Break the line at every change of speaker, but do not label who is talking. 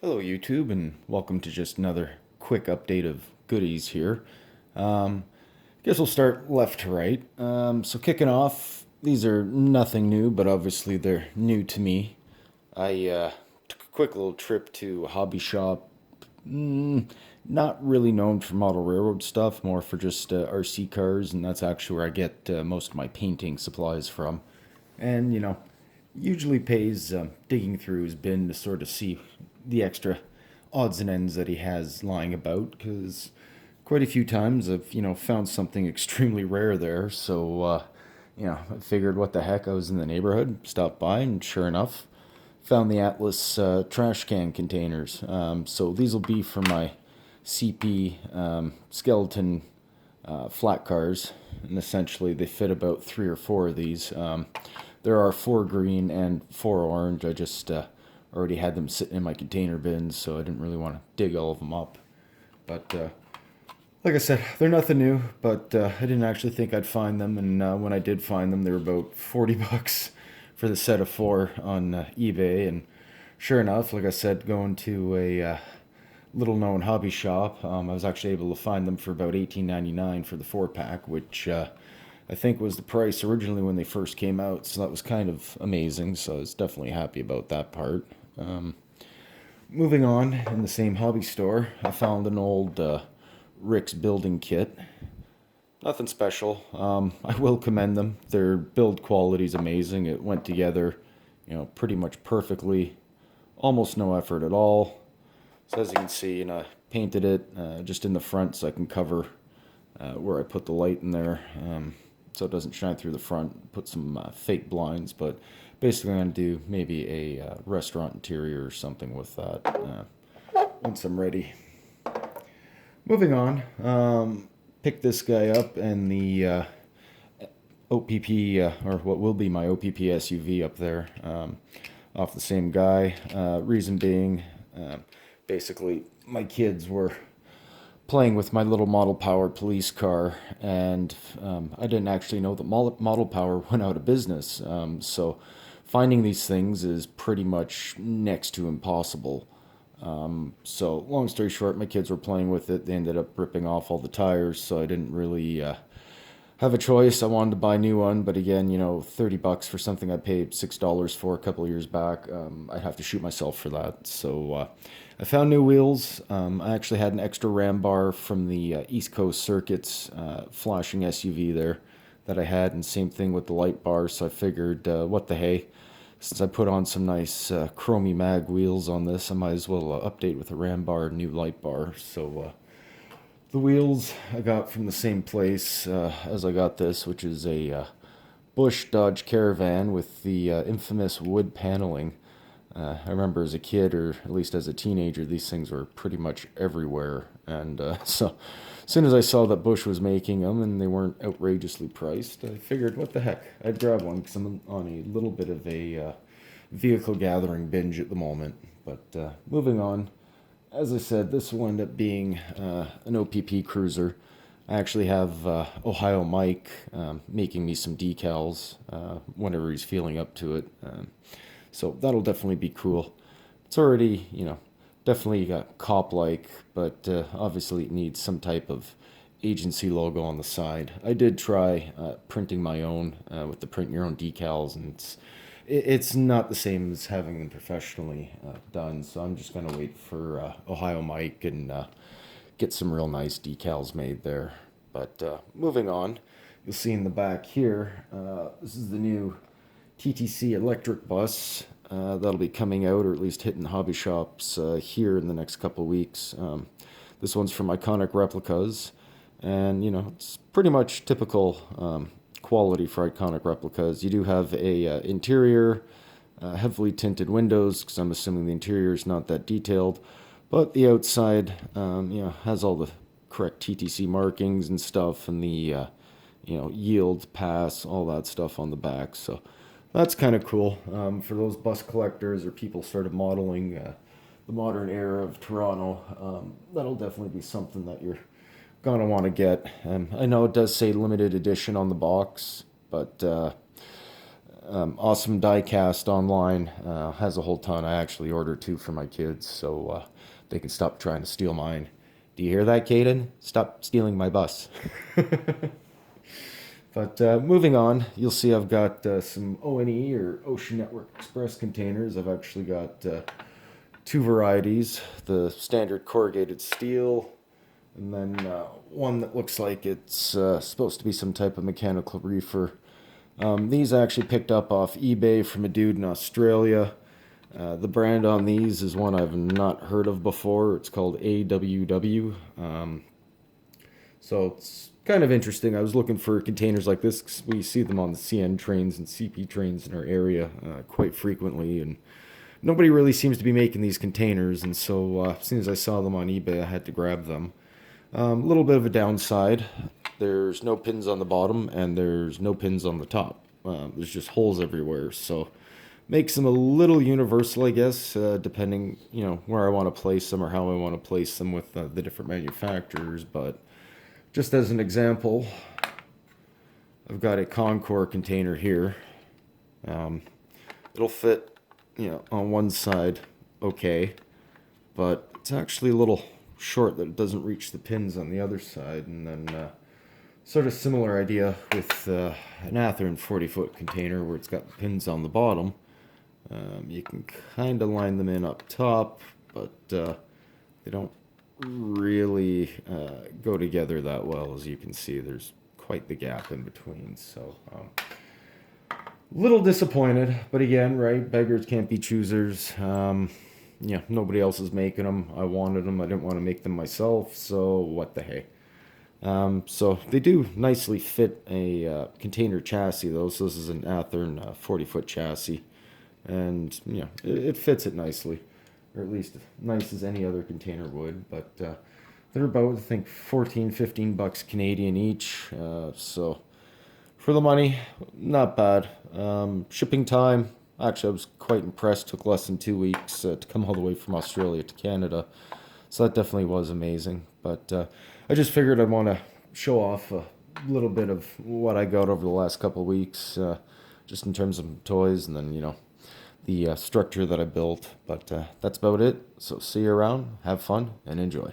Hello, YouTube, and welcome to just another quick update of goodies here. Um, Guess we'll start left to right. So, kicking off, these are nothing new, but obviously they're new to me. I took a quick little trip to a hobby shop, not really known for model railroad stuff, more for just RC cars, and that's actually where I get most of my painting supplies from. And, usually pays digging through his bin to sort of see the extra odds and ends that he has lying about, because quite a few times I've, found something extremely rare there. So, I figured what the heck, I was in the neighborhood, stopped by, and sure enough, found the Atlas trash can containers. So these will be for my CP skeleton flat cars, and essentially they fit about three or four of these. There are four green and four orange. I just already had them sitting in my container bins, so I didn't really want to dig all of them up. But like I said, they're nothing new, but I didn't actually think I'd find them, and when I did find them, they were about 40 bucks for the set of four on eBay. And sure enough, like I said, going to a little known hobby shop, I was actually able to find them for about 18.99 for the four pack, which I think was the price originally when they first came out. So that was kind of amazing. So I was definitely happy about that part. Moving on, in the same hobby store, I found an old Rick's building kit. Nothing special. I will commend them. Their build quality is amazing. It went together, pretty much perfectly. Almost no effort at all. So as you can see, I painted it just in the front so I can cover where I put the light in there, so it doesn't shine through the front. Put some fake blinds, but basically I'm going to do maybe a restaurant interior or something with that once I'm ready. Moving on, picked this guy up and the OPP, or what will be my OPP SUV up there, off the same guy. Reason being, basically, my kids were playing with my little model power police car, and I didn't actually know that model power went out of business. So finding these things is pretty much next to impossible. So long story short, my kids were playing with it. They ended up ripping off all the tires, so I didn't really have a choice. I wanted to buy a new one, but again, 30 bucks for something I paid $6 for a couple of years back. I'd have to shoot myself for that. So I found new wheels. I actually had an extra ram bar from the East Coast Circuits flashing SUV there that I had, and same thing with the light bar. So I figured, what the hey, since I put on some nice chromey mag wheels on this, I might as well update with a ram bar, new light bar. So the wheels I got from the same place as I got this, which is a Bush Dodge Caravan with the infamous wood paneling. I remember as a kid, or at least as a teenager, these things were pretty much everywhere. And so as soon as I saw that Bush was making them and they weren't outrageously priced, I figured, what the heck, I'd grab one because I'm on a little bit of a vehicle gathering binge at the moment. But moving on, as I said, this will end up being an OPP cruiser. I actually have Ohio Mike making me some decals whenever he's feeling up to it. So that'll definitely be cool. It's already, definitely cop-like, but obviously it needs some type of agency logo on the side. I did try printing my own with the print your own decals, and it's not the same as having them professionally done. So I'm just gonna wait for Ohio Mike and get some real nice decals made there. But moving on, you'll see in the back here, this is the new TTC electric bus that'll be coming out, or at least hitting hobby shops here in the next couple of weeks. This one's from Iconic Replicas, and it's pretty much typical quality for Iconic Replicas. You do have a interior, heavily tinted windows, because I'm assuming the interior is not that detailed, but the outside, has all the correct TTC markings and stuff, and the yield, pass, all that stuff on the back. So that's kind of cool for those bus collectors or people sort of modeling the modern era of Toronto. That'll definitely be something that you're gonna want to get. I know it does say limited edition on the box, but Awesome die cast online. Has a whole ton. I actually ordered two for my kids so they can stop trying to steal mine. Do you hear that, Caden? Stop stealing my bus. But moving on, you'll see I've got some ONE or Ocean Network Express containers. I've actually got two varieties, the standard corrugated steel, and then one that looks like it's supposed to be some type of mechanical reefer. These I actually picked up off eBay from a dude in Australia. The brand on these is one I've not heard of before. It's called AWW. So it's kind of interesting. I was looking for containers like this 'cause we see them on the CN trains and CP trains in our area quite frequently, and nobody really seems to be making these containers. And so as soon as I saw them on eBay, I had to grab them. A little bit of a downside. There's no pins on the bottom and there's no pins on the top. There's just holes everywhere. So makes them a little universal, I guess, depending, where I want to place them or how I want to place them with the different manufacturers. But just as an example, I've got a Concord container here. It'll fit, on one side okay, but it's actually a little short that it doesn't reach the pins on the other side. And then sort of similar idea with an Athearn 40-foot container where it's got pins on the bottom. You can kind of line them in up top, but they don't really go together that well. As you can see, there's quite the gap in between. So little disappointed, but again, right, beggars can't be choosers. Nobody else is making them. I wanted them. I didn't want to make them myself, so what the hey. So they do nicely fit a container chassis though. So this is an Athearn 40-foot chassis, and it fits it nicely, or at least as nice as any other container would. But they're about, I think, 14-15 bucks Canadian each. So for the money, not bad. Shipping time, actually I was quite impressed. Took less than 2 weeks to come all the way from Australia to Canada. So that definitely was amazing. But I just figured I'd want to show off a little bit of what I got over the last couple of weeks, just in terms of toys and then, the structure that I built. But that's about it. So see you around, have fun, and enjoy.